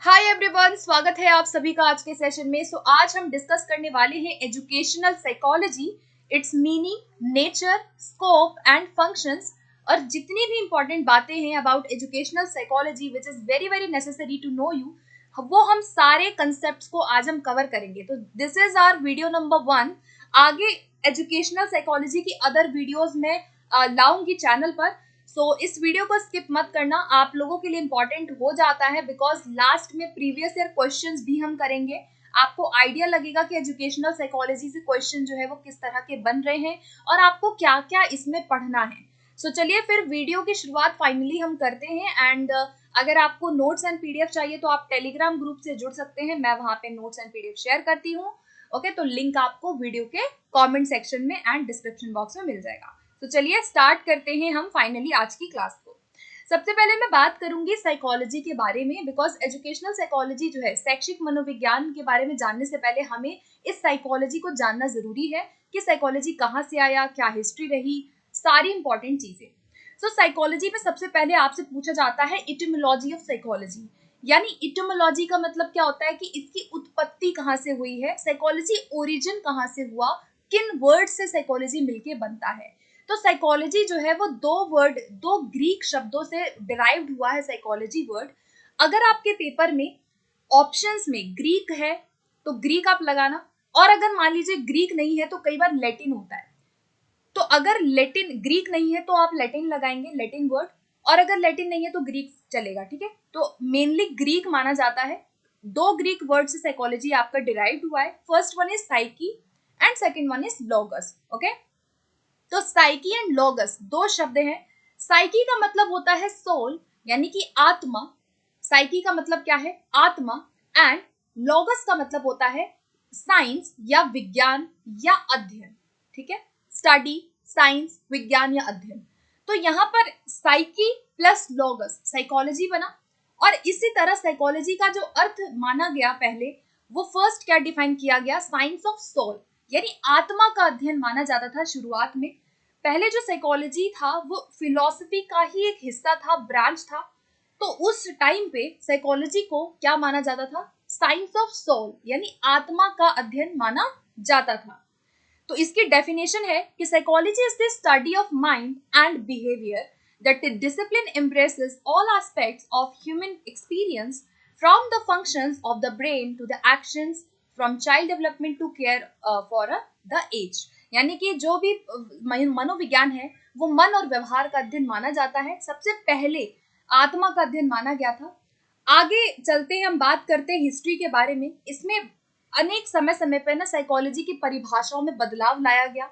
Hi everyone, स्वागत है आप सभी का आज के सेशन में। आज हम डिस्कस करने वाले हैं educational psychology, its meaning, nature, scope and functions, और जितनी भी इंपॉर्टेंट बातें हैं about educational psychology which is very very necessary to know you, वो हम सारे कंसेप्ट्स को आज हम कवर करेंगे। तो this is our video number 1। आगे एजुकेशनल साइकोलॉजी की अदर वीडियोज में लाऊंगी चैनल पर। इस वीडियो को स्किप मत करना, आप लोगों के लिए इंपॉर्टेंट हो जाता है बिकॉज लास्ट में प्रीवियस ईयर क्वेश्चंस भी हम करेंगे। आपको आइडिया लगेगा कि एजुकेशनल साइकोलॉजी से क्वेश्चन जो है वो किस तरह के बन रहे हैं और आपको क्या क्या इसमें पढ़ना है। चलिए फिर वीडियो की शुरुआत फाइनली हम करते हैं। एंड अगर आपको नोट्स एंड पीडीएफ चाहिए तो आप टेलीग्राम ग्रुप से जुड़ सकते हैं, मैं वहां पे नोट्स एंड पीडीएफ शेयर करती हूँ। ओके, तो लिंक आपको वीडियो के कमेंट सेक्शन में एंड डिस्क्रिप्शन बॉक्स में मिल जाएगा। तो चलिए स्टार्ट करते हैं हम फाइनली आज की क्लास को। सबसे पहले मैं बात करूंगी साइकोलॉजी के बारे में, बिकॉज एजुकेशनल साइकोलॉजी जो है, शैक्षिक मनोविज्ञान के बारे में जानने से पहले हमें इस साइकोलॉजी को जानना जरूरी है कि साइकोलॉजी कहाँ से आया, क्या हिस्ट्री रही, सारी इंपॉर्टेंट चीजें। साइकोलॉजी में सबसे पहले आपसे पूछा जाता है इटिमोलॉजी ऑफ साइकोलॉजी, यानी इटिमोलॉजी का मतलब क्या होता है कि इसकी उत्पत्ति कहाँ से हुई है, साइकोलॉजी ओरिजिन कहाँ से हुआ, किन वर्ड से साइकोलॉजी मिलके बनता है। तो साइकोलॉजी जो है वो दो ग्रीक शब्दों से डिराइव्ड हुआ है साइकोलॉजी वर्ड। अगर आपके पेपर में ऑप्शंस में ग्रीक है तो ग्रीक आप लगाना, और अगर मान लीजिए ग्रीक नहीं है तो कई बार लैटिन होता है, तो अगर लैटिन ग्रीक नहीं है तो आप लैटिन लगाएंगे, लैटिन वर्ड, और अगर लैटिन नहीं है तो ग्रीक चलेगा। ठीक है, तो मेनली ग्रीक माना जाता है। दो ग्रीक वर्ड से साइकोलॉजी आपका डिराइव्ड हुआ है। First one is psyche and second one is लोगस। Okay, तो साइकी एंड लोगस दो शब्द हैं। साइकी का मतलब होता है सोल, यानी कि आत्मा। साइकी का मतलब क्या है? आत्मा। एंड लोगस का मतलब होता है साइंस या विज्ञान या अध्ययन। ठीक है, स्टडी, साइंस, विज्ञान या अध्ययन। तो यहाँ पर साइकी प्लस लोगस साइकोलॉजी बना। और इसी तरह साइकोलॉजी का जो अर्थ माना गया पहले, वो फर्स्ट क्या डिफाइन किया गया? साइंस ऑफ सोल, यानी आत्मा का अध्ययन माना जाता था शुरुआत में। पहले जो साइकोलॉजी था वो फिलॉसफी का ही एक हिस्सा था, ब्रांच था। तो उस टाइम पे साइकोलॉजी को क्या माना जाता था? साइंस ऑफ सोल, यानी आत्मा का अध्ययन माना जाता था। तो इसकी डेफिनेशन है कि psychology is the study of mind and behaviour that the discipline embraces all aspects of human experience, from the functions of the brain to the actions, from child development to care for the age। यानी कि जो भी मनोविज्ञान है वो मन और व्यवहार का अध्ययन माना जाता है। सबसे पहले आत्मा का अध्ययन माना गया था। आगे चलते हैं, हम बात करते हैं हिस्ट्री के बारे में। इसमें अनेक समय समय पर ना साइकोलॉजी की परिभाषाओं में बदलाव लाया गया।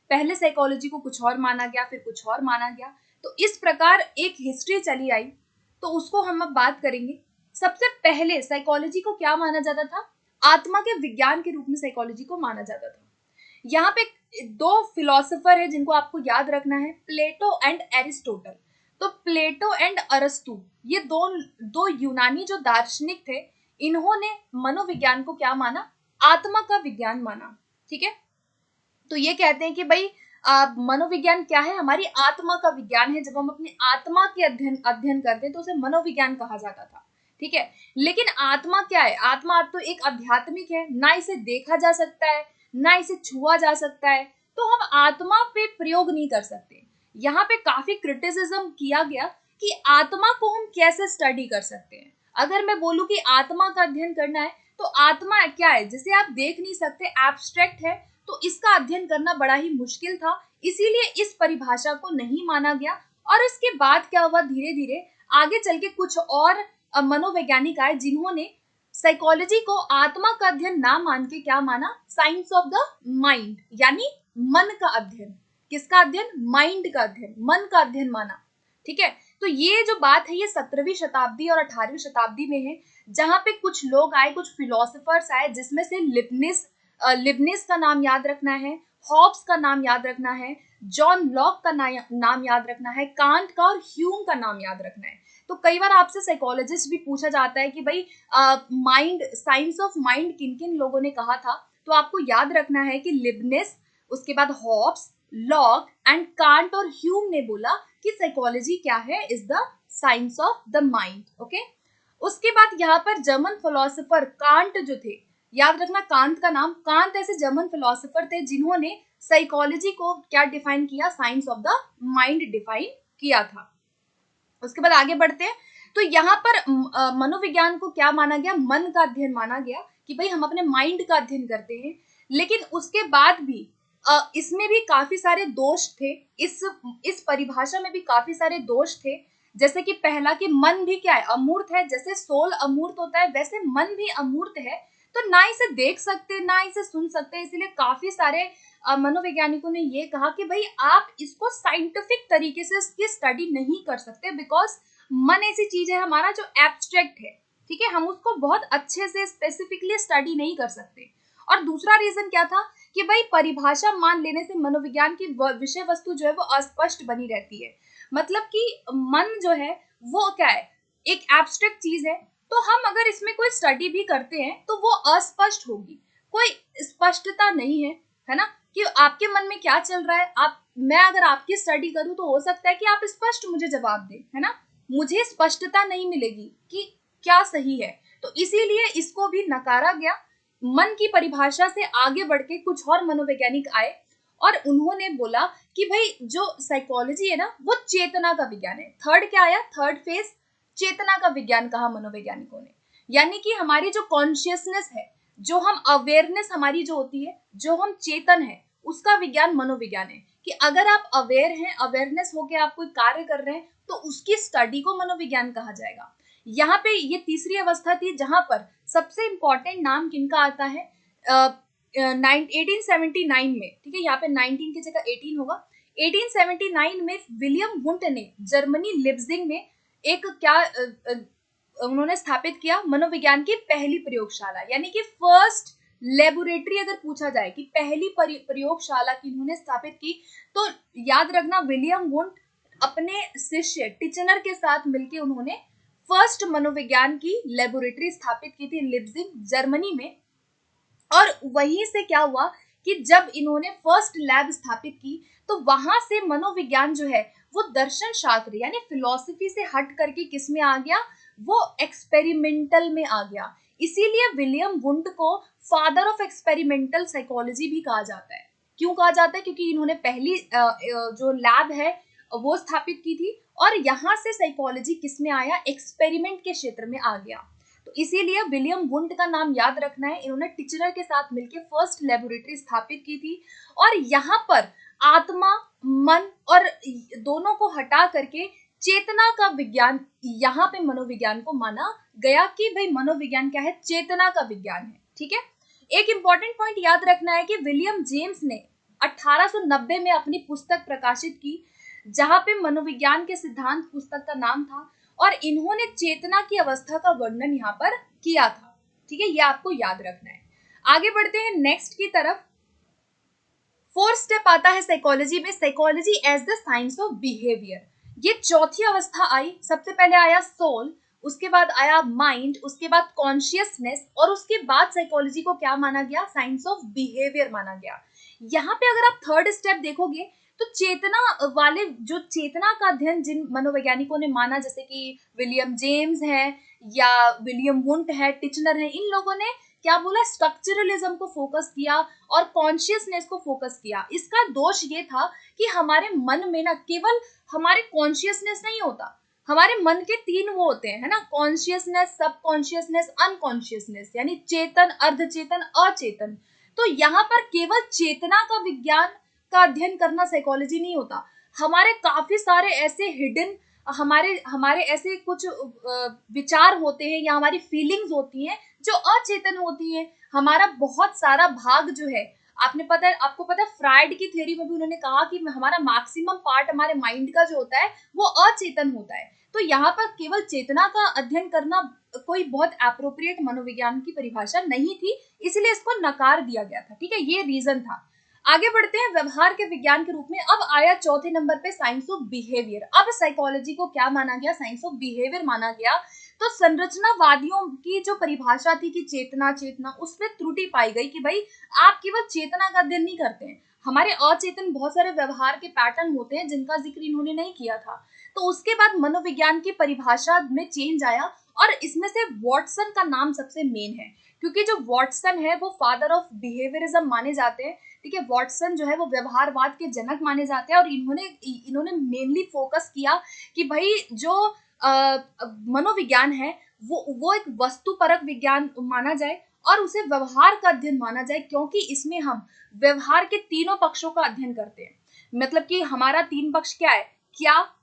पहले साइकोलॉजी को कुछ और माना गया, फिर कुछ और माना गया। तो इस प्रकार एक हिस्ट्री चली आई, तो उसको हम अब बात करेंगे। सबसे पहले साइकोलॉजी को क्या माना जाता था? आत्मा के विज्ञान के रूप में साइकोलॉजी को माना जाता था। यहाँ पे दो फिलोसोफर है जिनको आपको याद रखना है, प्लेटो एंड एरिस्टोटल। तो प्लेटो एंड अरस्तु, ये दो यूनानी जो दार्शनिक थे, इन्होंने मनोविज्ञान को क्या माना? आत्मा का विज्ञान माना। ठीक है, तो ये कहते हैं कि भाई मनोविज्ञान क्या है? हमारी आत्मा का विज्ञान है। जब हम अपनी आत्मा के अध्ययन करते हैं तो उसे मनोविज्ञान कहा जाता था। ठीक है, लेकिन आत्मा क्या है? आत्मा तो एक आध्यात्मिक है, ना इसे देखा जा सकता है, ना इसे छुआ जा सकता है, तो हम आत्मा पे प्रयोग नहीं कर सकते। यहाँ पे काफी क्रिटिसिज्म किया गया कि आत्मा को हम कैसे स्टडी कर सकते हैं। अगर मैं बोलूं कि आत्मा का अध्ययन करना है, तो आत्मा क्या है? जिसे आप देख नहीं सकते, एब्स्ट्रैक्ट है, तो इसका अध्ययन करना बड़ा ही मुश्किल था, इसीलिए इस परिभाषा को नहीं माना गया। और इसके बाद क्या हुआ? धीरे धीरे आगे चल के कुछ और मनोवैज्ञानिक आए जिन्होंने साइकोलॉजी को आत्मा का अध्ययन ना मान के क्या माना? साइंस ऑफ द माइंड, यानी मन का अध्ययन। किसका अध्ययन? माइंड का अध्ययन, मन का अध्ययन माना। ठीक है, तो ये जो बात है ये 17वीं शताब्दी और 18वीं शताब्दी में है, जहां पे कुछ लोग आए, कुछ फिलोसोफर्स आए, जिसमें से लिबनिस का नाम याद रखना है, हॉब्स का नाम याद रखना है, जॉन लॉक का नाम याद रखना है, कांट का और ह्यूम का नाम याद रखना है। तो कई बार आपसे साइकोलॉजिस्ट भी पूछा जाता है कि भाई माइंड, साइंस ऑफ माइंड किन किन लोगों ने कहा था, तो आपको याद रखना है कि लिबनिस, उसके बाद हॉब्स, लॉक एंड कांट और ह्यूम ने बोला कि साइकोलॉजी क्या है? Is the science of the mind. Okay, उसके बाद यहाँ पर जर्मन फिलोसोफर कांट जो थे, याद रखना कांट का नाम, कांट ऐसे जर्मन फिलोसोफर थे जिन्होंने साइकोलॉजी को क्या डिफाइन किया, science of the mind define किया था। उसके बाद आगे बढ़ते हैं। तो यहाँ पर मनोविज्ञान को क्या माना गया, मन का अध्ययन माना गया कि भाई हम अपने माइंड का अध्ययन करते हैं। लेकिन उसके बाद भी इसमें भी काफी सारे दोष थे, इस परिभाषा में भी काफी सारे दोष थे। जैसे कि पहला कि मन भी क्या है, अमूर्त है। जैसे सोल अमूर्त होता है वैसे मन भी अमूर्त है, तो ना इसे देख सकते ना इसे सुन सकते। इसलिए काफी सारे मनोवैज्ञानिकों ने ये कहा कि भाई आप इसको साइंटिफिक तरीके से इसकी स्टडी नहीं कर सकते, बिकॉज मन ऐसी चीज है हमारा जो एब्स्ट्रैक्ट है, ठीक है, हम उसको बहुत अच्छे से स्पेसिफिकली स्टडी नहीं कर सकते। और दूसरा रीजन क्या था कि भाई परिभाषा मान लेने से मनोविज्ञान की विषय वस्तु जो है वो अस्पष्ट बनी रहती है। मतलब कि मन जो है वो क्या है, एक एब्स्ट्रैक्ट चीज है, तो हम अगर इसमें कोई स्टडी भी करते हैं तो वो अस्पष्ट होगी, कोई स्पष्टता नहीं है ना, कि आपके मन में क्या चल रहा है। मैं अगर आपकी स्टडी करूं तो हो सकता है कि आप स्पष्ट मुझे जवाब दें, है ना, मुझे स्पष्टता नहीं मिलेगी कि क्या सही है। तो इसीलिए इसको भी नकारा गया। मन की परिभाषा से आगे बढ़ के कुछ और मनोवैज्ञानिक आए और उन्होंने बोला कि भाई जो साइकोलॉजी है ना वो चेतना का विज्ञान है। थर्ड क्या आया, थर्ड फेज, चेतना का विज्ञान कहा मनोवैज्ञानिकों ने। यानी कि हमारी जो कॉन्शियसनेस है, जो हम अवेयरनेस हमारी जो होती है, जो हम चेतन है, उसका विज्ञान मनोविज्ञान है। कि अगर आप अवेयर हैं, अवेयरनेस होके आप कोई कार्य कर रहे हैं तो उसकी स्टडी को मनोविज्ञान कहा जाएगा। यहाँ पे ये तीसरी अवस्था थी जहां पर सबसे इंपॉर्टेंट नाम किनका आता है, 1879 में, ठीक है, यहाँ पे 19 की जगह 18 होगा। 1879 में विलियम वुंट ने जर्मनी लिप्जिग में एक क्या उन्होंने स्थापित किया, मनोविज्ञान की पहली प्रयोगशाला, यानी कि फर्स्ट लेबोरेटरी। अगर पूछा जाए कि पहली प्रयोगशाला की उन्होंने स्थापित की, तो याद रखना विलियम वुंट अपने शिष्य टिचनर के साथ मिलकर उन्होंने फर्स्ट मनोविज्ञान की लेबोरेटरी स्थापित की थी लिप्जिग जर्मनी में। और वहीं से क्या हुआ कि जब इन्होंने फर्स्ट लैब स्थापित की तो वहां से मनोविज्ञान जो है वो दर्शन शास्त्र यानी फिलॉसफी से हट करके किस में आ गया, वो एक्सपेरिमेंटल में आ गया। इसीलिए विलियम वुंट को फादर ऑफ एक्सपेरिमेंटल साइकोलॉजी भी कहा जाता है। क्यों कहा जाता है, क्योंकि इन्होंने पहली जो लैब है वो स्थापित की थी और यहाँ से साइकोलॉजी किस में आया, एक्सपेरिमेंट के क्षेत्र में आ गया। तो इसीलिए विलियम वुंट का नाम याद रखना है। इन्होंने टिचनर के साथ मिलकर फर्स्ट लेबोरेटरी स्थापित की थी और यहाँ पर आत्मा, मन और दोनों को हटा करके चेतना का विज्ञान, यहाँ पे मनोविज्ञान को माना गया कि भाई मनोविज्ञान क्या है, चेतना का विज्ञान है। ठीक है, एक इंपॉर्टेंट पॉइंट याद रखना है कि विलियम जेम्स ने 1890 में अपनी पुस्तक प्रकाशित की, जहां पे मनोविज्ञान के सिद्धांत पुस्तक का नाम था, और इन्होंने चेतना की अवस्था का वर्णन यहाँ पर किया था। ठीक है, ये आपको याद रखना है। आगे बढ़ते हैं नेक्स्ट की तरफ। फोर्थ स्टेप आता है साइकोलॉजी में, psychology as the science of behaviour. ये चौथी अवस्था आई। सबसे पहले आया सोल, उसके बाद आया माइंड, उसके बाद कॉन्शियसनेस, और उसके बाद साइकोलॉजी को क्या माना गया, साइंस ऑफ बिहेवियर माना गया। यहाँ पे अगर आप थर्ड स्टेप देखोगे तो चेतना वाले, जो चेतना का अध्ययन जिन मनोवैज्ञानिकों ने माना, जैसे कि विलियम जेम्स है या विलियम वुंट है, टिचनर है, इन लोगों ने क्या बोला, स्ट्रक्चरलिज्म को फोकस किया और कॉन्शियसनेस को फोकस किया। इसका दोष ये था कि हमारे मन में ना केवल हमारे कॉन्शियसनेस नहीं होता, हमारे मन के तीन वो होते हैं, है ना, कॉन्शियसनेस, सब कॉन्शियसनेस, अनकॉन्शियसनेस, यानी चेतन, अर्धचेतन, अचेतन। तो यहाँ पर केवल चेतना का विज्ञान का अध्ययन करना साइकोलॉजी नहीं होता। हमारे काफी सारे ऐसे हिडन, हमारे ऐसे कुछ विचार होते हैं या हमारी फीलिंग्स होती हैं जो अचेतन होती हैं। हमारा बहुत सारा भाग जो है, आपको पता है फ्राइड की थ्योरी में भी उन्होंने कहा कि हमारा मैक्सिमम पार्ट हमारे माइंड का जो होता है वो अचेतन होता है। तो यहाँ पर केवल चेतना का अध्ययन करना कोई बहुत एप्रोप्रिएट मनोविज्ञान की परिभाषा नहीं थी, इसलिए इसको नकार दिया गया था। ठीक है, ये रीजन था। आगे बढ़ते हैं व्यवहार के विज्ञान के रूप में। अब आया चौथे नंबर पे साइंस ऑफ बिहेवियर। अब साइकोलॉजी को क्या माना गया, साइंस ऑफ बिहेवियर माना गया। तो संरचनावादियों की जो परिभाषा थी कि चेतना चेतना, उसमें त्रुटि पाई गई कि भाई आप केवल चेतना का अध्ययन नहीं करते हैं, हमारे अचेतन बहुत सारे व्यवहार के पैटर्न होते हैं जिनका जिक्र इन्होंने नहीं किया था। तो उसके बाद मनोविज्ञान की परिभाषा में चेंज आया और इसमें से वॉटसन का नाम सबसे मेन है, क्योंकि जो वॉटसन है वो फादर ऑफ बिहेवियरिज्म माने जाते हैं। ठीक है, वॉटसन जो है वो व्यवहारवाद के जनक माने जाते हैं, और इन्होंने मेनली फोकस किया कि भाई जो मनोविज्ञान है वो एक वस्तुपरक विज्ञान माना जाए और उसे व्यवहार का अध्ययन माना जाए, क्योंकि इसमें हम व्यवहार के तीनों पक्षों का अध्ययन करते हैं। मतलब कि हमारा 3 पक्ष क्या है, क्या,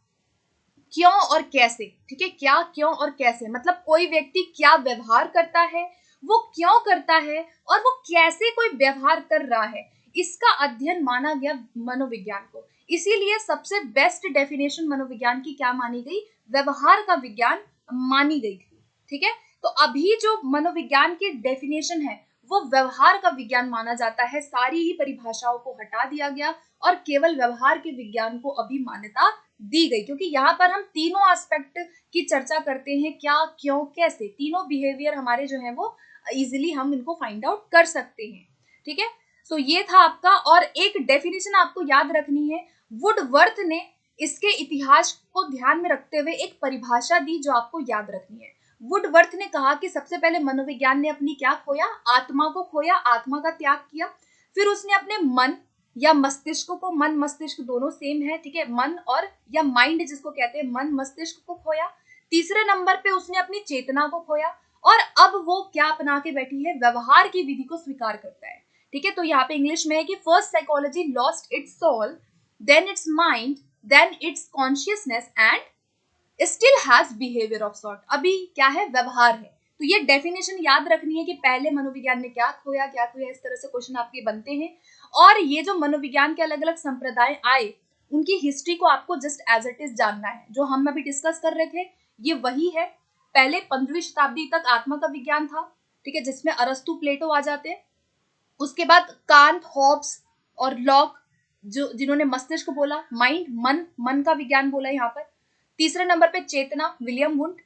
क्यों और कैसे। ठीक है, क्या, क्यों और कैसे, मतलब कोई व्यक्ति क्या व्यवहार करता है, वो क्यों करता है, और वो कैसे कोई व्यवहार कर रहा है, इसका अध्ययन माना गया मनोविज्ञान को। इसीलिए सबसे बेस्ट डेफिनेशन मनोविज्ञान की क्या मानी गई, व्यवहार का विज्ञान मानी गई थी। ठीक है, तो अभी जो मनोविज्ञान की डेफिनेशन है वो व्यवहार का विज्ञान माना जाता है। सारी ही परिभाषाओं को हटा दिया गया और केवल व्यवहार के विज्ञान को अभी मान्यता दी गई, क्योंकि यहाँ पर हम तीनों एस्पेक्ट की चर्चा करते हैं, क्या, क्यों, कैसे। तीनों बिहेवियर हमारे जो है वो इजिली हम इनको फाइंड आउट कर सकते हैं। ठीक है, सो ये था आपका। और एक डेफिनेशन आपको याद रखनी है, वुडवर्थ ने इसके इतिहास को ध्यान में रखते हुए एक परिभाषा दी जो आपको याद रखनी है। वुडवर्थ ने कहा कि सबसे पहले मनोविज्ञान ने अपनी क्या खोया, आत्मा को खोया, आत्मा का त्याग किया। फिर उसने अपने मन या मस्तिष्क को, मन मस्तिष्क दोनों सेम है, ठीक है, मन और या माइंड जिसको कहते हैं, मन मस्तिष्क को खोया। तीसरे नंबर पे उसने अपनी चेतना को खोया, और अब वो क्या अपना के बैठी है, व्यवहार की विधि को स्वीकार करता है। ठीक है, तो यहाँ पे इंग्लिश में है कि first psychology lost its soul, then its mind, then its consciousness and still has behaviour of sort. अभी क्या है, व्यवहार है। तो ये डेफिनेशन याद रखनी है कि पहले मनोविज्ञान ने क्या खोया, क्या खोया, इस तरह से क्वेश्चन आपके बनते हैं। और ये जो मनोविज्ञान के अलग अलग संप्रदाय आए उनकी हिस्ट्री को आपको जस्ट एज इट इज जानना है। जो हम अभी डिस्कस कर रहे थे ये वही है। पहले 15वीं शताब्दी तक आत्मा का विज्ञान था, ठीक है, जिसमें अरस्तु, प्लेटो आ जाते हैं। उसके बाद कांत, हॉब्स और लॉक जो जिन्होंने मस्तिष्क बोला, माइंड, मन का विज्ञान बोला यहाँ पर। तीसरे नंबर पे चेतना, विलियम वुंड,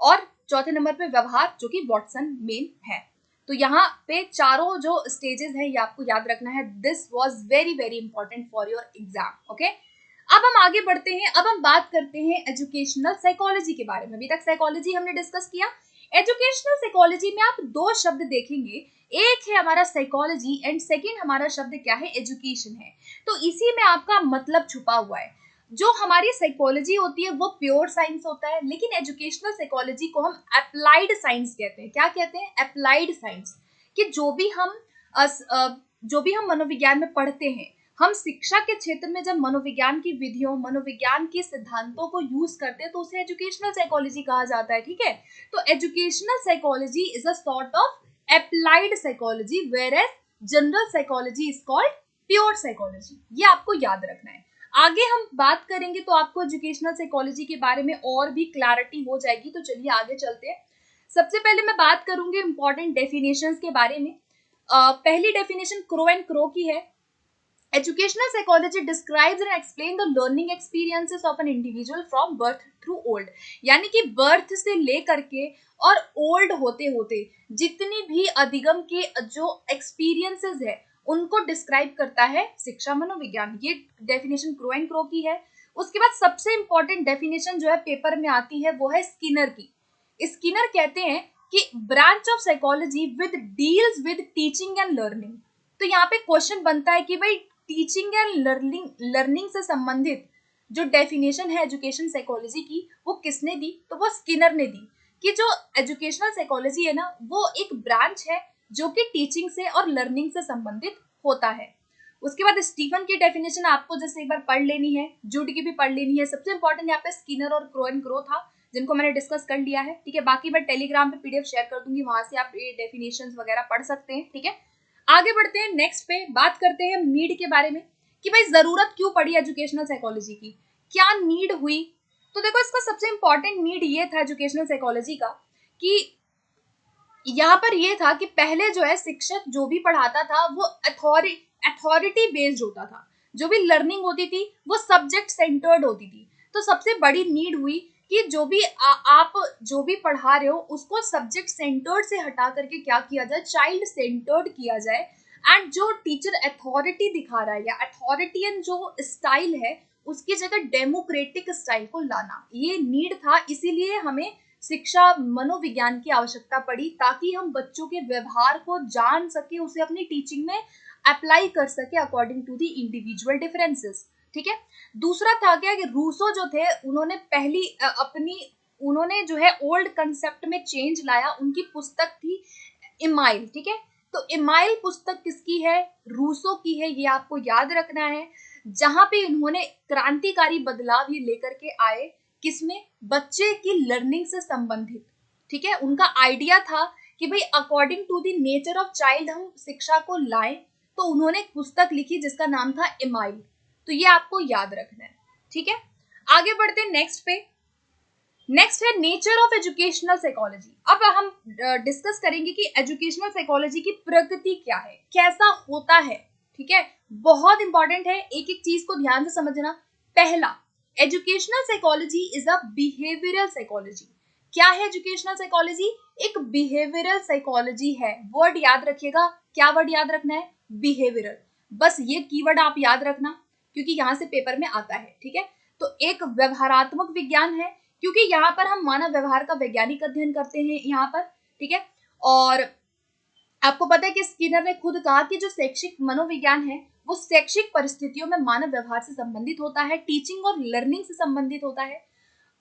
और चौथे नंबर पे व्यवहार जो कि वॉटसन मेन है। तो यहाँ पे चारों जो स्टेजेस हैं ये आपको याद रखना है। This was very very important for your exam. Okay, अब हम आगे बढ़ते हैं। अब हम बात करते हैं एजुकेशनल साइकोलॉजी के बारे में। अभी तक साइकोलॉजी हमने डिस्कस किया। एजुकेशनल साइकोलॉजी में आप 2 शब्द देखेंगे, एक है हमारा साइकोलॉजी एंड सेकंड हमारा शब्द क्या है, एजुकेशन है। तो इसी में आपका मतलब छुपा हुआ है। जो हमारी साइकोलॉजी होती है वो प्योर साइंस होता है, लेकिन एजुकेशनल साइकोलॉजी को हम अप्लाइड साइंस कहते हैं। क्या कहते हैं, अप्लाइड साइंस। कि जो भी हम मनोविज्ञान में पढ़ते हैं, हम शिक्षा के क्षेत्र में जब मनोविज्ञान की विधियों, मनोविज्ञान के सिद्धांतों को यूज करते हैं तो उसे एजुकेशनल साइकोलॉजी कहा जाता है। ठीक है, तो educational psychology is a sort of applied psychology, whereas general psychology is called pure psychology. ये आपको याद रखना है। आगे हम बात करेंगे तो आपको एजुकेशनल साइकोलॉजी के बारे में और भी क्लैरिटी हो जाएगी। तो चलिए आगे चलते हैं। सबसे पहले मैं बात करूंगी इंपॉर्टेंट डेफिनेशंस के बारे में। पहली डेफिनेशन क्रो एंड क्रो की है। Educational psychology describes and explains the learning experiences of an individual from birth through old। यानी कि बर्थ से लेकर के और ओल्ड होते होते जितनी भी अधिगम के जो एक्सपीरियंसेस है उनको डिस्क्राइब करता है शिक्षा मनोविज्ञान। ये डेफिनेशन क्रो एंड क्रो की है। उसके बाद सबसे इंपॉर्टेंट डेफिनेशन जो है पेपर में आती है वो है स्किनर की। स्किनर कहते हैं कि branch of psychology with deals with teaching and learning. तो यहाँ पे क्वेश्चन बनता है कि भाई टीचिंग एंड लर्निंग से संबंधित जो डेफिनेशन है एजुकेशन साइकोलॉजी की वो किसने दी, तो वो स्किनर ने दी। कि जो एजुकेशनल साइकोलॉजी है ना वो एक ब्रांच है जो कि टीचिंग से और लर्निंग से संबंधित होता है। उसके बाद स्टीफन की डेफिनेशन आपको जैसे एक बार पढ़ लेनी है, जूड की भी पढ़ लेनी है। सबसे इंपॉर्टेंट यहाँ पे स्किनर और क्रो एंड क्रो था जिनको मैंने डिस्कस कर लिया है। ठीक है, बाकी मैं टेलीग्राम पे पीडीएफ शेयर कर दूंगी, वहां से आप ये डेफिनेशंस वगैरह पढ़ सकते हैं। ठीक है, आगे बढ़ते हैं। नेक्स्ट पे बात करते हैं नीड के बारे में कि भाई जरूरत क्यों पड़ी एजुकेशनल साइकोलॉजी की, क्या नीड हुई। तो देखो इसका सबसे इंपॉर्टेंट नीड ये था एजुकेशनल साइकोलॉजी का कि यहाँ पर ये था कि पहले जो है शिक्षक जो भी पढ़ाता था वो अथॉरिटी बेस्ड होता था। जो भी लर्निंग होती थी वो सब्जेक्ट सेंटर्ड होती थी। तो सबसे बड़ी नीड हुई कि जो भी आप जो भी पढ़ा रहे हो उसको सब्जेक्ट सेंटर्ड से हटा करके क्या किया जाए, चाइल्ड सेंटर्ड किया जाए। एंड जो टीचर अथॉरिटी दिखा रहा है या अथॉरिटियन जो स्टाइल है उसकी जगह डेमोक्रेटिक स्टाइल को लाना, ये नीड था। इसीलिए हमें शिक्षा मनोविज्ञान की आवश्यकता पड़ी, ताकि हम बच्चों के व्यवहार को जान सके, उसे अपनी टीचिंग में अप्लाई कर सके according to the individual differences. ठीक है। दूसरा था क्या कि रूसो जो थे, उन्होंने उन्होंने जो है ओल्ड कंसेप्ट में चेंज लाया। उनकी पुस्तक थी इमाइल। ठीक है। तो इमाइल पुस्तक किसकी है? रूसो की है, ये आपको याद रखना है। जहां पे उन्होंने क्रांतिकारी बदलाव ये लेकर के आए, किसमें? बच्चे की लर्निंग से संबंधित। ठीक है। उनका आइडिया था कि भाई according to the nature of child हम शिक्षा को लाएं। तो उन्होंने एक पुस्तक लिखी जिसका नाम था इमाइल। तो ये आपको याद रखना है। ठीक है। आगे बढ़ते हैं नेक्स्ट पे। नेक्स्ट है नेचर ऑफ एजुकेशनल साइकोलॉजी। अब हम डिस्कस करेंगे कि एजुकेशनल साइकोलॉजी की प्रकृति क्या है, कैसा होता है। ठीक है। बहुत इंपॉर्टेंट है, एक एक चीज को ध्यान से समझना। पहला, educational psychology is a behavioural psychology. क्या है एजुकेशनल साइकोलॉजी? एक बिहेवियरल साइकोलॉजी है। वर्ड याद रखिएगा। क्या वर्ड याद रखना है? बिहेवियरल। बस ये कीवर्ड आप याद रखना, क्योंकि यहां से पेपर में आता है। ठीक है। तो एक व्यवहारात्मक विज्ञान है, क्योंकि यहाँ पर हम मानव व्यवहार का वैज्ञानिक अध्ययन करते हैं यहाँ पर। ठीक है। और आपको पता है कि स्किनर ने खुद कहा कि जो शैक्षिक मनोविज्ञान है वो शैक्षिक परिस्थितियों में मानव व्यवहार से संबंधित होता है, टीचिंग और लर्निंग से संबंधित होता है।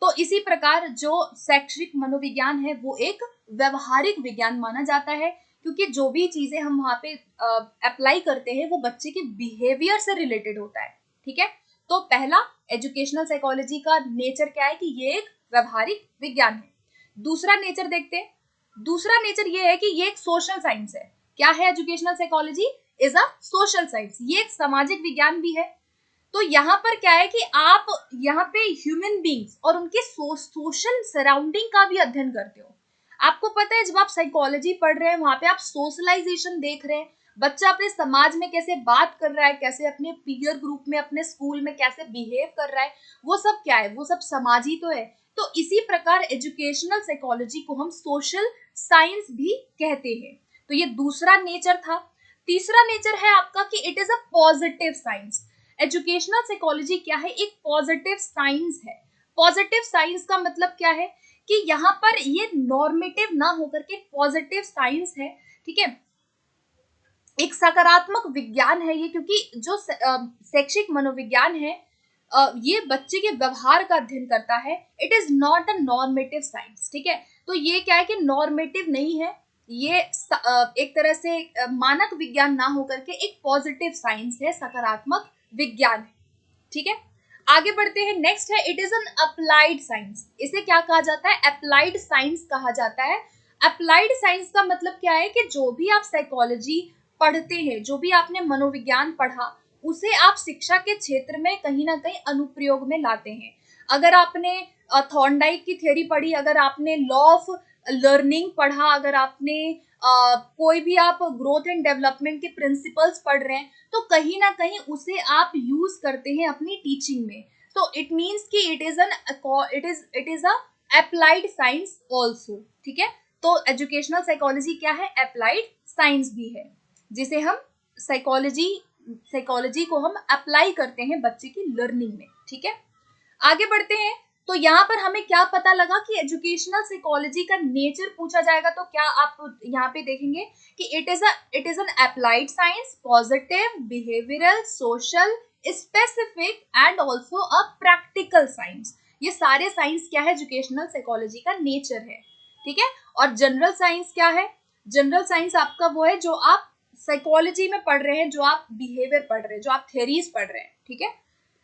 तो इसी प्रकार जो शैक्षिक मनोविज्ञान है वो एक व्यवहारिक विज्ञान माना जाता है, क्योंकि जो भी चीजें हम वहां पे अप्लाई करते हैं वो बच्चे के बिहेवियर से रिलेटेड होता है। ठीक है। तो पहला, एजुकेशनल साइकोलॉजी का नेचर क्या है कि ये एक व्यवहारिक विज्ञान है। दूसरा नेचर देखते हैं। दूसरा नेचर ये है कि ये एक सोशल साइंस है। क्या है? Educational psychology is a social science. ये एक सामाजिक विज्ञान भी है। तो यहाँ पर क्या है कि आप यहाँ पे ह्यूमन बींग्स और उनके सोशल सराउंडिंग का भी अध्ययन करते हो। आपको पता है जब आप साइकोलॉजी पढ़ रहे हैं वहां पे आप सोशलाइजेशन देख रहे हैं, बच्चा अपने समाज में कैसे बात कर रहा है, कैसे अपने पीयर ग्रुप में, अपने स्कूल में कैसे बिहेव कर रहा है, वो सब क्या है? वो सब समाज ही तो है। तो इसी प्रकार एजुकेशनल साइकोलॉजी को हम सोशल साइंस भी कहते हैं। तो ये दूसरा नेचर था। तीसरा नेचर है आपका कि it is a positive science. Educational psychology क्या है? एक पॉजिटिव साइंस है। पॉजिटिव साइंस का मतलब क्या है कि यहाँ पर ये नॉर्मेटिव ना होकर के पॉजिटिव साइंस है। ठीक है। एक सकारात्मक विज्ञान है ये, क्योंकि जो शैक्षिक मनोविज्ञान है ये बच्चे के व्यवहार का अध्ययन करता है। It is not a normative science. ठीक है। तो ये क्या है कि नॉर्मेटिव नहीं है, ये एक तरह से मानक विज्ञान ना होकर के एक पॉजिटिव साइंस है, सकारात्मक विज्ञान है। ठीक है। आगे बढ़ते हैं। नेक्स्ट है it is an applied science. इसे क्या कहा जाता है? अप्लाइड साइंस कहा जाता है। अप्लाइड साइंस का मतलब क्या है कि जो भी आप साइकोलॉजी पढ़ते हैं, जो भी आपने मनोविज्ञान पढ़ा, उसे आप शिक्षा के क्षेत्र में कहीं ना कहीं अनुप्रयोग में लाते हैं। अगर आपने थॉर्नडाइक की थ्योरी पढ़ी, अगर आपने लॉ ऑफ लर्निंग पढ़ा, अगर आपने कोई भी आप ग्रोथ एंड डेवलपमेंट के प्रिंसिपल्स पढ़ रहे हैं, तो कहीं ना कहीं उसे आप यूज करते हैं अपनी टीचिंग में। तो इट मीन्स कि it is a applied science also. ठीक है। तो एजुकेशनल साइकोलॉजी क्या है? अप्लाइड साइंस भी है, जिसे हम साइकोलॉजी को हम अप्लाई करते हैं बच्चे की लर्निंग में। ठीक है। आगे बढ़ते हैं। तो यहाँ पर हमें क्या पता लगा कि एजुकेशनल साइकोलॉजी का नेचर पूछा जाएगा तो क्या आप यहाँ पे देखेंगे कि it is an applied science, positive, behavioural, social, specific and also a practical science. ये सारे साइंस क्या है? एजुकेशनल साइकोलॉजी का नेचर है। ठीक है। और जनरल साइंस क्या है? जनरल साइंस आपका वो है जो आप साइकोलॉजी में पढ़ रहे हैं, जो आप बिहेवियर पढ़ रहे हैं, जो आप थ्योरीज पढ़ रहे हैं। ठीक है।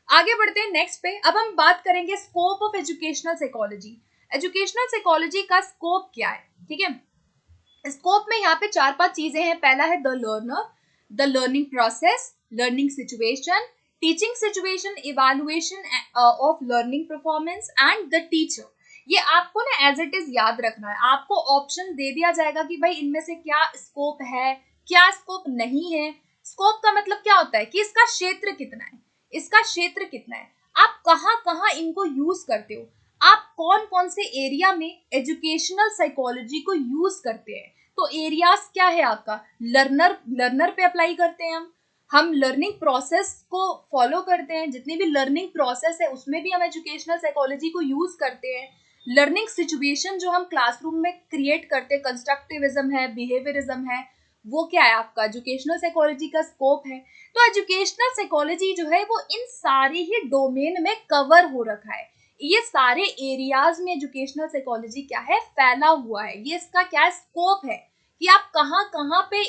आगे बढ़ते हैं नेक्स्ट पे। अब हम बात करेंगे scope of educational psychology. Educational psychology का स्कोप क्या है? ठीक है। स्कोप में यहाँ पे 4-5 चीजें हैं। पहला है the learner, the learning process, learning situation, teaching situation, evaluation of learning performance and the teacher. ये आपको ना एज इट इज याद रखना है। आपको ऑप्शन दे दिया जाएगा कि भाई इनमें से क्या स्कोप है, क्या स्कोप नहीं है। स्कोप का मतलब क्या होता है कि इसका क्षेत्र कितना है, इसका क्षेत्र कितना है, आप कहाँ कहाँ इनको यूज करते हो, आप कौन कौन से एरिया में एजुकेशनल साइकोलॉजी को यूज करते हैं। तो एरियाज क्या है आपका? लर्नर पे अप्लाई करते हैं हम लर्निंग प्रोसेस को फॉलो करते हैं, जितनी भी लर्निंग प्रोसेस है उसमें भी हम एजुकेशनल साइकोलॉजी को यूज करते हैं। लर्निंग सिचुएशन जो हम क्लासरूम में क्रिएट करते हैं, कंस्ट्रक्टिविज्म है, बिहेवियरिज्म है, वो क्या है आपका एजुकेशनल साइकोलॉजी का स्कोप है। तो एजुकेशनल साइकोलॉजी जो है वो इन सारे ही डोमेन में कवर हो रखा है। ये सारे एरियाज में एजुकेशनल साइकोलॉजी क्या है, फैला हुआ है। ये इसका क्या स्कोप है कि आप कहाँ कहाँ पे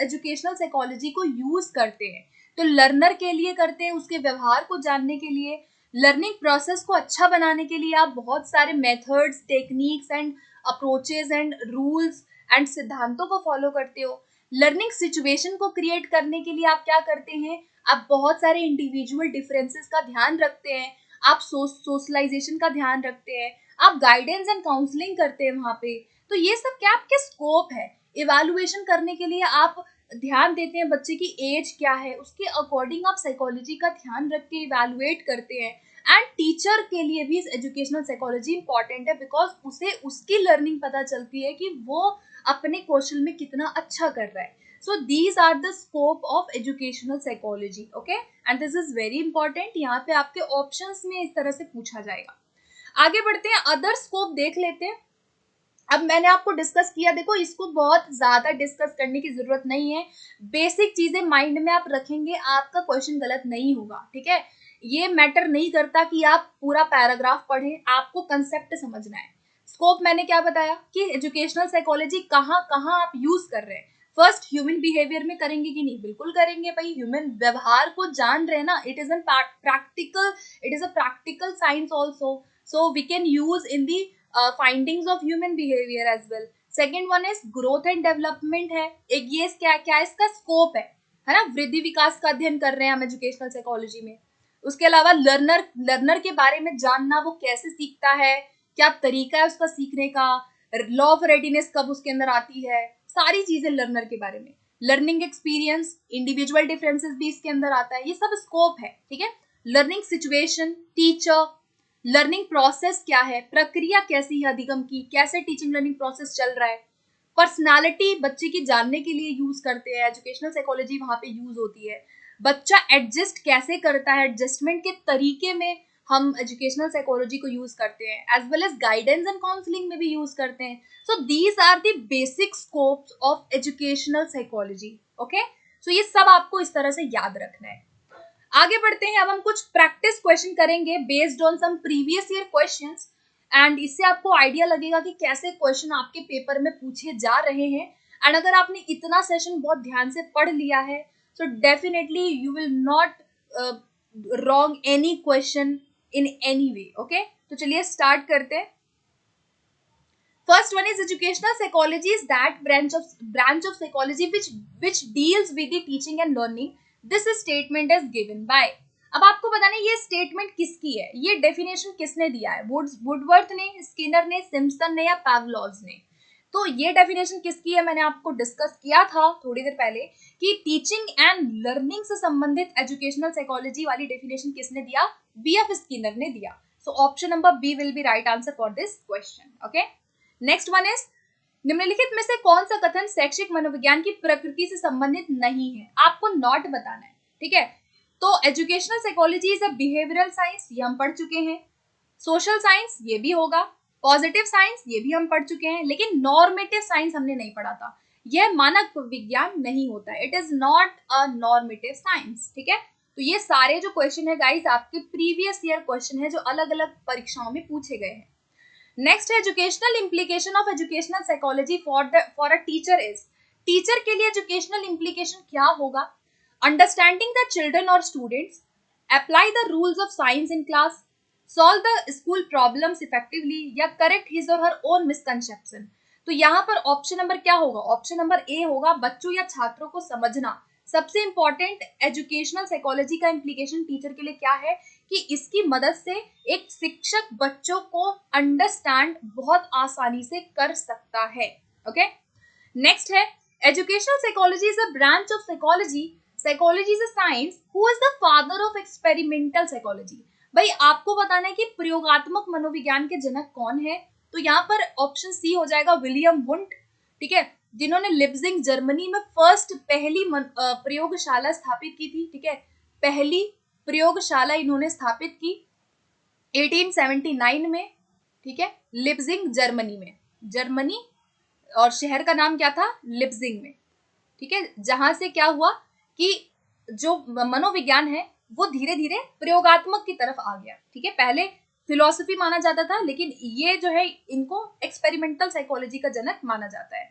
एजुकेशनल साइकोलॉजी को यूज करते हैं। तो लर्नर के लिए करते हैं, उसके व्यवहार को जानने के लिए, लर्निंग प्रोसेस को अच्छा बनाने के लिए आप बहुत सारे methods, techniques and approaches and rules and सिद्धांतों को फॉलो करते हो। लर्निंग सिचुएशन को क्रिएट करने के लिए आप क्या करते हैं, आप बहुत सारे इंडिविजुअल डिफरेंसेस का ध्यान रखते हैं, आप सोशलाइजेशन का ध्यान रखते हैं, आप गाइडेंस एंड काउंसलिंग करते हैं वहां पे। तो ये सब क्या आपके स्कोप है। इवैल्यूएशन करने के लिए आप ध्यान देते हैं बच्चे की एज क्या है, उसके अकॉर्डिंग आप साइकोलॉजी का ध्यान रख के इवैल्यूएट करते हैं। एंड टीचर के लिए भी एजुकेशनल साइकोलॉजी इंपॉर्टेंट है, बिकॉज उसे उसकी लर्निंग पता चलती है कि वो अपने कौशल में कितना अच्छा कर रहा है। So these are the scope of educational psychology, okay, and this is very important. यहाँ पे आपके ऑप्शंस में इस तरह से पूछा जाएगा। आगे बढ़ते हैं, अदर स्कोप देख लेते हैं। अब मैंने आपको डिस्कस किया, देखो इसको बहुत ज्यादा डिस्कस करने की जरूरत नहीं है, बेसिक चीजें माइंड में आप रखेंगे, आपका क्वेश्चन गलत नहीं होगा, ठीक है। ये मैटर नहीं करता कि आप पूरा पैराग्राफ पढ़ें, आपको कंसेप्ट समझना है। स्कोप मैंने क्या बताया कि एजुकेशनल साइकोलॉजी कहाँ कहाँ आप यूज कर रहे हैं। फर्स्ट, ह्यूमन बिहेवियर में करेंगे कि नहीं, बिल्कुल करेंगे भाई, ह्यूमन व्यवहार को जान रहे हैं ना, it is practical, it is a practical science also, so we can use in the findings of human behavior as well. Second one is growth and development है, एक ये क्या क्या इसका स्कोप है ना, वृद्धि विकास का अध्ययन कर रहे हैं हम एजुकेशनल साइकोलॉजी में। उसके अलावा लर्नर के बारे में जानना, वो कैसे सीखता है, क्या तरीका है उसका सीखने का, लॉ ऑफ रेडीनेस कब उसके अंदर आती है, सारी चीजें लर्नर के बारे में। लर्निंग एक्सपीरियंस, इंडिविजुअल डिफरेंसेस भी इसके अंदर आता है, ये सब स्कोप है, ठीक है। Learning situation, teacher, learning process क्या है, प्रक्रिया कैसी है अधिगम की, कैसे टीचिंग लर्निंग प्रोसेस चल रहा है। पर्सनालिटी बच्चे की जानने के लिए यूज करते हैं, एजुकेशनल साइकोलॉजी वहां पे यूज होती है। बच्चा एडजस्ट कैसे करता है, एडजस्टमेंट के तरीके में हम एजुकेशनल साइकोलॉजी को यूज करते हैं, as well as guidance and counselling में भी यूज करते हैं। So these are the basic scopes of educational psychology, okay. सो ये सब आपको इस तरह से याद रखना है। आगे बढ़ते हैं, अब हम कुछ प्रैक्टिस क्वेश्चन करेंगे based on some previous year questions, and इससे आपको आइडिया लगेगा कि कैसे क्वेश्चन आपके पेपर में पूछे जा रहे हैं। एंड अगर आपने इतना सेशन बहुत ध्यान से पढ़ लिया है, so definitely you will not wrong any question in any way, okay. तो चलिए स्टार्ट करते हैं। First one is educational psychology is that branch of psychology which deals with the teaching and learning. This statement is given by. अब आपको बताना है ये statement किसकी है, ये डेफिनेशन किसने दिया है, वुडवर्थ ने, स्किनर ने, सिम्पसन ने या पावलोव ने। तो ये डेफिनेशन किसकी है, मैंने आपको डिस्कस किया था थोड़ी देर पहले कि टीचिंग एंड लर्निंग से संबंधित एजुकेशनल साइकोलॉजी वाली डेफिनेशन किसने दिया, बीएफ स्किनर ने दिया। So option number B will be right answer for this question, okay. Next one is, निम्नलिखित में से कौन सा कथन शैक्षिक मनोविज्ञान की प्रकृति से संबंधित नहीं है, आपको नॉट बताना है, ठीक है। तो educational psychology is a behavioural science, ये हम पढ़ चुके हैं। सोशल साइंस ये भी होगा, पॉजिटिव साइंस ये भी हम पढ़ चुके हैं, लेकिन नॉर्मेटिव साइंस हमने नहीं पढ़ा था। यह मानक विज्ञान नहीं होता, it is not a normative science, ठीक है। तो ये सारे जो क्वेश्चन है गाइस आपके प्रीवियस ईयर क्वेश्चन है जो अलग अलग परीक्षाओं में पूछे गए हैं। नेक्स्ट है educational implication of educational psychology for a teacher is, teacher के लिए एजुकेशनल इम्प्लीकेशन क्या होगा, अंडरस्टैंडिंग द चिल्ड्रन और students, apply the rules of science in class, solve the school problems effectively, या करेक्ट हिज और her own misconception. तो यहाँ पर ऑप्शन नंबर क्या होगा, ऑप्शन नंबर ए होगा, बच्चों या छात्रों को समझना। सबसे इंपॉर्टेंट एजुकेशनल साइकोलॉजी का इम्प्लीकेशन टीचर के लिए क्या है कि इसकी मदद से एक शिक्षक बच्चों को अंडरस्टैंड बहुत आसानी से कर सकता है, ओके। नेक्स्ट है educational psychology is a branch of psychology, psychology is a science who is the father of experimental psychology. भाई आपको बताना है कि प्रयोगात्मक मनोविज्ञान के जनक कौन है, तो यहाँ पर ऑप्शन सी हो जाएगा विलियम वुंट, ठीक है, जिन्होंने लिप्जिंग जर्मनी में पहली प्रयोगशाला स्थापित की थी, ठीक है, पहली प्रयोगशाला इन्होंने स्थापित की 1879 में। ठीक है, लिप्जिंग जर्मनी में, जर्मनी, और शहर का नाम क्या था, लिप्जिंग में, ठीक है, जहां से क्या हुआ कि जो मनोविज्ञान है वो धीरे धीरे प्रयोगात्मक की तरफ आ गया, ठीक है, पहले फिलॉसफी माना जाता था, लेकिन ये जो है इनको एक्सपेरिमेंटल साइकोलॉजी का जनक माना जाता है।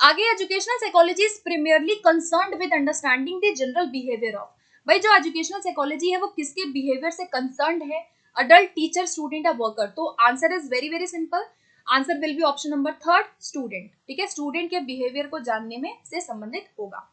आगे, educational psychology is primarily concerned with understanding the general behaviour of, भाई जो एजुकेशनल साइकोलॉजी है वो किसके बिहेवियर से कंसर्न्ड है, अडल्ट, टीचर, स्टूडेंट या वर्कर। तो answer is very very simple, answer will be option number third, student, ठीक है, स्टूडेंट के बिहेवियर को जानने में से संबंधित होगा।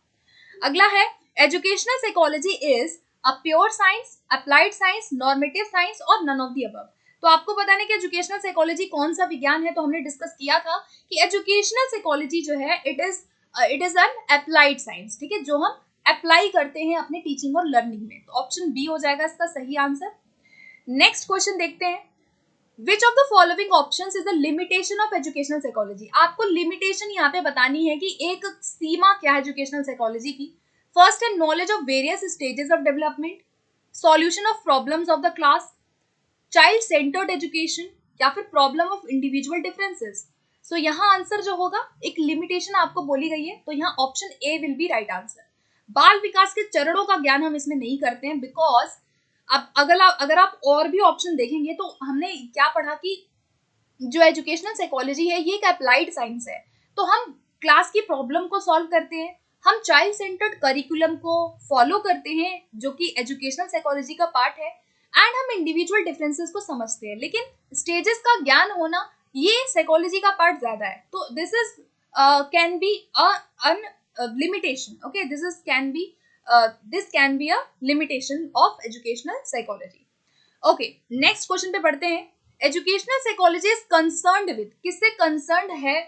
अगला है, educational psychology is a pure science, applied science, normative science और नन ऑफ द अबव। तो आपको बताने कि एजुकेशनल साइकोलॉजी कौन सा विज्ञान है, तो हमने डिस्कस किया था कि एजुकेशनल साइकोलॉजी जो है it is an applied science, ठीक है, जो हम अप्लाई करते हैं अपने टीचिंग और लर्निंग में। तो ऑप्शन बी हो जाएगा इसका सही आंसर। नेक्स्ट क्वेश्चन देखते हैं, which of the following options is the limitation of educational psychology. आपको लिमिटेशन यहाँ पे बतानी है कि एक सीमा क्या है एजुकेशनल साइकोलॉजी की। फर्स्ट है knowledge of various stages of development, solution of problems of the class, child centred education, या फिर प्रॉब्लम ऑफ इंडिविजुअल डिफरेंसेस। सो यहाँ आंसर जो होगा, एक लिमिटेशन आपको बोली गई है, तो यहाँ option A will be right answer. बाल विकास के चरणों का ज्ञान हम इसमें नहीं करते हैं, बिकॉज अब अगर आप और भी ऑप्शन देखेंगे तो हमने क्या पढ़ा कि जो एजुकेशनल साइकोलॉजी है ये एक अप्लाइड साइंस है, तो हम क्लास की प्रॉब्लम को सॉल्व करते हैं, हम चाइल्ड सेंटर्ड करिकुलम को फॉलो करते हैं जो कि एजुकेशनल साइकोलॉजी का पार्ट है, एंड हम इंडिविजुअल डिफरेंसेस को समझते हैं, लेकिन स्टेजेस का ज्ञान होना ये साइकोलॉजी का पार्ट ज्यादा है। तो this is can be an limitation, okay, this can be a limitation of educational psychology. Okay, next question पे बढ़ते हैं, educational psychology is concerned with, किससे कंसर्न्ड है,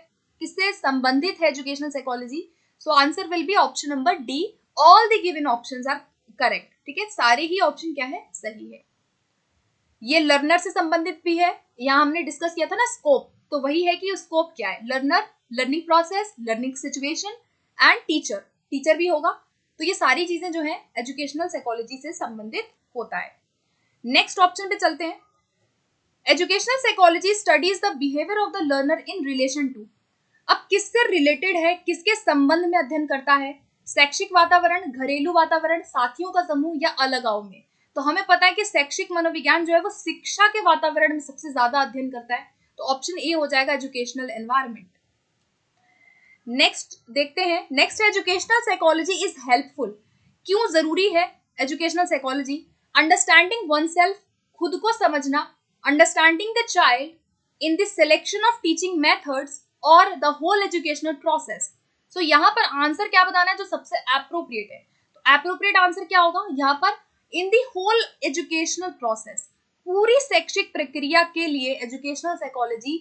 किससे संबंधित है educational psychology. So answer will be option number D, all the given options are correct, ठीक है, सारे ही ऑप्शन क्या है, सही है। ये लर्नर से संबंधित भी है, यहाँ हमने डिस्कस किया था ना स्कोप, तो वही है कि स्कोप क्या है, learner, learning process, learning situation and teacher, teacher भी होगा। तो ये सारी चीजें जो है एजुकेशनल साइकोलॉजी से संबंधित होता है। नेक्स्ट ऑप्शन पे चलते हैं, educational psychology studies the behaviour of the learner in relation to, अब किससे रिलेटेड है, किसके संबंध में अध्ययन करता है, शैक्षिक वातावरण, घरेलू वातावरण, साथियों का समूह या अलगाव में। तो हमें पता है कि शैक्षिक मनोविज्ञान जो है वो शिक्षा के वातावरण में सबसे ज्यादा अध्ययन करता है, तो ऑप्शन ए हो जाएगा एजुकेशनल एनवायरनमेंट। नेक्स्ट देखते हैं, next educational psychology is helpful, क्यों जरूरी है educational psychology, understanding one self, खुद को समझना, understanding the child in the selection of teaching methods और द होल एजुकेशनल प्रोसेस। सो यहाँ पर आंसर क्या बताना है जो सबसे एप्रोप्रिएट है, तो एप्रोप्रिएट आंसर क्या होगा यहाँ पर, in the whole educational process, पूरी शैक्षिक प्रक्रिया के लिए एजुकेशनल साइकोलॉजी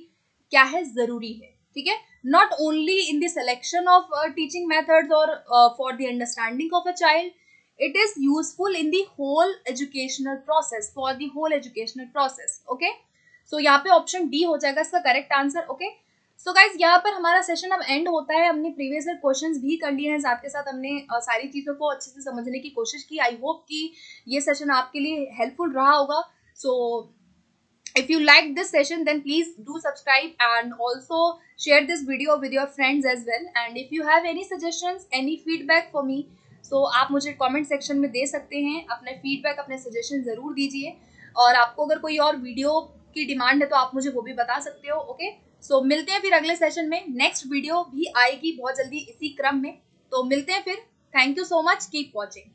क्या है, जरूरी है, ठीक है, not only in the selection of teaching methods or for the understanding of a child, it is useful in the whole educational process, for the whole educational process, okay, so यहाँ पे option D हो जाएगा इसका correct answer. Okay, so guys यहाँ पर हमारा session अब and होता है, हमने प्रीवियस ईयर क्वेश्चंस भी कर लिए हैं, साथ के साथ हमने सारी चीज़ों को अच्छे से समझने की कोशिश की। आई होप कि ये सेशन आपके लिए हेल्पफुल रहा होगा। सो if you like this session then please do subscribe and also share this video with your friends as well, and if you have any suggestions, any feedback for me, so आप मुझे comment section में दे सकते हैं, अपने feedback, अपने suggestion ज़रूर दीजिए, और आपको अगर कोई और वीडियो की डिमांड है तो आप मुझे वो भी बता सकते हो। ओके, सो मिलते हैं फिर अगले सेशन में, नेक्स्ट वीडियो भी आएगी बहुत जल्दी इसी क्रम में, तो मिलते हैं फिर। Thank you so much, keep watching.